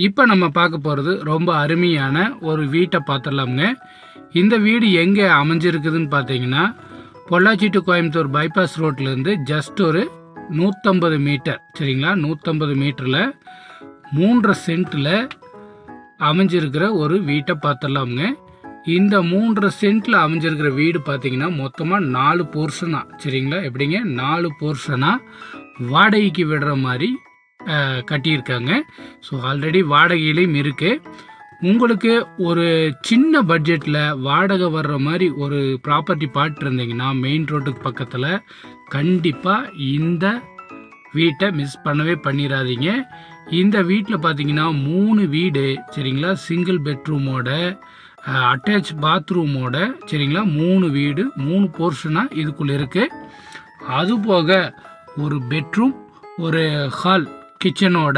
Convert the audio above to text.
இப்போ நம்ம பார்க்க போகிறது ரொம்ப அருமையான ஒரு வீட்டை பார்த்துடலாமுங்க. இந்த வீடு எங்கே அமைஞ்சிருக்குதுன்னு பார்த்தீங்கன்னா, பொள்ளாச்சி டு கோயம்புத்தூர் பைபாஸ் ரோட்லேருந்து ஜஸ்ட் ஒரு 150 மீட்டர், சரிங்களா? 150 மீட்டரில் 3 சென்ட்டில் அமைஞ்சிருக்கிற ஒரு வீட்டை பார்த்துடலாமுங்க. இந்த 3 சென்ட்டில் அமைஞ்சிருக்கிற வீடு பார்த்தீங்கன்னா மொத்தமாக 4 போர்ஷனாக, சரிங்களா? எப்படிங்க 4 போர்ஷனாக வாடகைக்கு விடுற மாதிரி கட்டியிருக்காங்க. ஸோ ஆல்ரெடி வாடகையிலையும் இருக்குது. உங்களுக்கு ஒரு சின்ன பட்ஜெட்டில் வாடகை வர்ற மாதிரி ஒரு ப்ராப்பர்ட்டி பார்த்து இருந்தீங்கன்னா மெயின் ரோட்டுக்கு பக்கத்தில் கண்டிப்பாக இந்த வீட்டை மிஸ் பண்ணவே பண்ணிடாதீங்க. இந்த வீட்டில் பார்த்தீங்கன்னா 3 வீடு, சரிங்களா? சிங்கிள் பெட்ரூமோட அட்டாச் பாத்ரூமோட, சரிங்களா? 3 வீடு 3 போர்ஷனாக இதுக்குள்ளே இருக்குது. அதுபோக ஒரு பெட்ரூம், ஒரு ஹால், கிச்சனோட